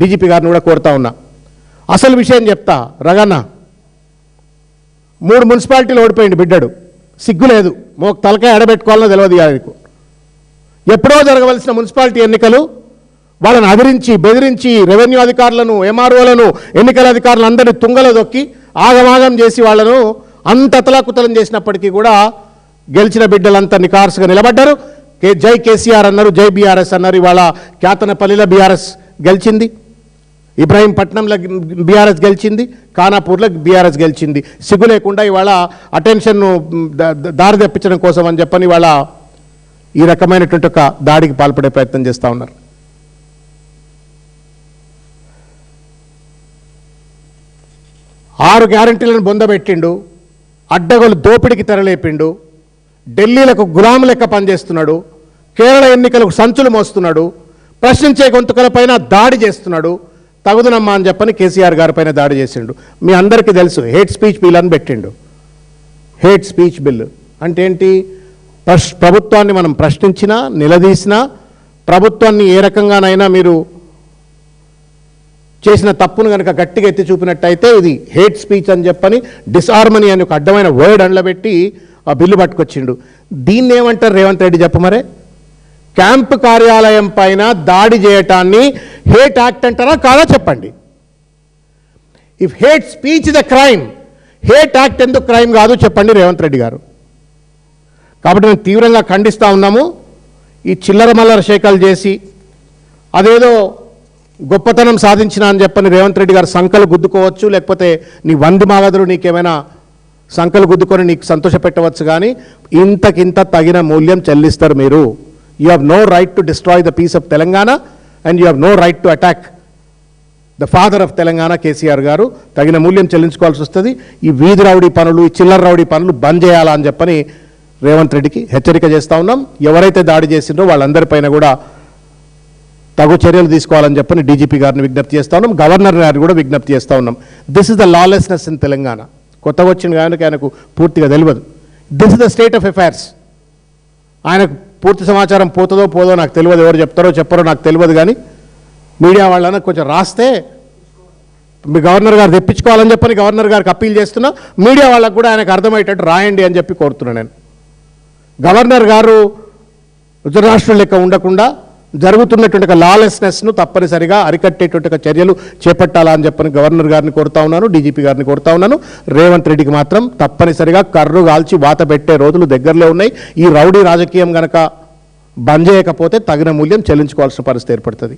DGP గారిని కూడా కోరుతా ఉన్నా. అసలు విషయం చెప్తా. రగన్న 3 మున్సిపాలిటీలు ఓడిపోయింది బిడ్డడు. సిగ్గు లేదు, మోక తలకాయ ఎడబెట్టుకోవాలనో తెలియదు. ఆయనకు ఎప్పుడో జరగవలసిన మున్సిపాలిటీ ఎన్నికలు వాళ్ళని అదిరించి బెదిరించి రెవెన్యూ అధికారులను, ఎంఆర్ఓలను, ఎన్నికల అధికారులు అందరినీ తుంగలో దొక్కి ఆగమాగం చేసి వాళ్ళను అంత అతలాకుతలం చేసినప్పటికీ కూడా గెలిచిన బిడ్డలంతా నికార్సుగా నిలబడ్డారు. జై కేసీఆర్ అన్నారు, జై బీఆర్ఎస్ అన్నారు. ఇవాళ క్యాతనపల్లిలో బీఆర్ఎస్ గెలిచింది, ఇబ్రాహీంపట్నంలో బీఆర్ఎస్ గెలిచింది, ఖానాపూర్లో బీఆర్ఎస్ గెలిచింది. సిగ్గు లేకుండా ఇవాళ అటెన్షన్ను దారి తెప్పించడం కోసం అని చెప్పని ఇవాళ ఈ రకమైనటువంటి ఒక దాడికి పాల్పడే ప్రయత్నం చేస్తూ ఉన్నారు. ఆరు గ్యారంటీలను బొందబెట్టిండు, అడ్డగోలు దోపిడికి తెరలేపిండు, ఢిల్లీలకు గులాం లెక్క పనిచేస్తున్నాడు, కేరళ ఎన్నికలకు సంచులు మోస్తున్నాడు, ప్రశ్నించే గొంతుకలపైన దాడి చేస్తున్నాడు. తగుదనమ్మా అని చెప్పని కేసీఆర్ గారి పైన దాడి చేసిండు. మీ అందరికీ తెలుసు, హేట్ స్పీచ్ బిల్ అని పెట్టిండు. హేట్ స్పీచ్ బిల్ అంటే ఏంటి? ప్రభుత్వాన్ని మనం ప్రశ్నించినా, నిలదీసినా, ప్రభుత్వాన్ని ఏ రకంగానైనా మీరు చేసిన తప్పును కనుక గట్టిగా ఎత్తి చూపినట్టయితే ఇది హేట్ స్పీచ్ అని చెప్పని డిసార్మనీ అని ఒక అడ్డమైన వర్డ్ అండ్లబెట్టి ఆ బిల్లు పట్టుకొచ్చిండు. దీన్ని ఏమంటారు రేవంత్ రెడ్డి చెప్పమరే? క్యాంపు కార్యాలయం పైన దాడి చేయటాన్ని హేట్ యాక్ట్ అంటారా కాదా చెప్పండి. If hate speech is a crime, hate act ఎందుకు క్రైమ్ కాదు చెప్పండి రేవంత్ రెడ్డి గారు. కాబట్టి మేము తీవ్రంగా ఖండిస్తూ ఉన్నాము. ఈ చిల్లర మల్లర షేకలు చేసి అదేదో గొప్పతనం సాధించిన అని చెప్పని రేవంత్ రెడ్డి గారు సంకలు గుద్దుకోవచ్చు, లేకపోతే నీ వంది మాగదులు నీకేమైనా సంకలు గుద్దుకొని నీకు సంతోషపెట్టవచ్చు, కానీ ఇంతకింత తగిన మూల్యం చెల్లిస్తారు మీరు. You have no right to destroy the peace of Telangana and you have no right to attack the father of Telangana KCR garu. తగిన మూల్యం చెల్లించుకోవాల్సి వస్తుంది. ఈ వీధి రౌడీ పనులు, ఈ చిల్లర రౌడీ పనులు బంద్ చేయాలా అని చెప్పని రేవంత్ రెడ్డికి హెచ్చరిక చేస్తూ ఉన్నాం. ఎవరైతే దాడి చేసిండ్రో వాళ్ళందరిపైన కూడా తగు చర్యలు తీసుకోవాలని చెప్పని డీజీపీ గారిని విజ్ఞప్తి చేస్తూ ఉన్నాం. గవర్నర్ గారిని కూడా విజ్ఞప్తి చేస్తూ ఉన్నాం. This is the lawlessness in Telangana. కొత్తగా వచ్చిన కానీ ఆయనకు పూర్తిగా తెలియదు. This is the state of affairs. ఆయనకు పూర్తి సమాచారం పోతుందో పోదో నాకు తెలియదు, ఎవరు చెప్తారో చెప్పరో నాకు తెలియదు, కానీ మీడియా వాళ్ళని కొంచెం రాస్తే మీ గవర్నర్ గారు తెప్పించుకోవాలని చెప్పని గవర్నర్ గారికి అప్పీల్ చేస్తున్నా. మీడియా వాళ్ళకు కూడా ఆయనకు అర్థమయ్యేటట్టు రాయండి అని చెప్పి కోరుతున్నాను నేను. గవర్నర్ గారు రుద్రరాష్ట్రం లెక్క ఉండకుండా జరుగుతున్నటువంటి లాలెస్నెస్ను తప్పనిసరిగా అరికట్టేటువంటి చర్యలు చేపట్టాలా అని చెప్పని గవర్నర్ గారిని కోరుతా ఉన్నాను, డీజీపీ గారిని కోరుతా ఉన్నాను. రేవంత్ రెడ్డికి మాత్రం తప్పనిసరిగా కర్రు కాల్చి వాత పెట్టే రోజులు దగ్గరలో ఉన్నాయి. ఈ రౌడీ రాజకీయం గనక బంద్ చేయకపోతే తగిన మూల్యం చెల్లించుకోవాల్సిన పరిస్థితి ఏర్పడుతుంది.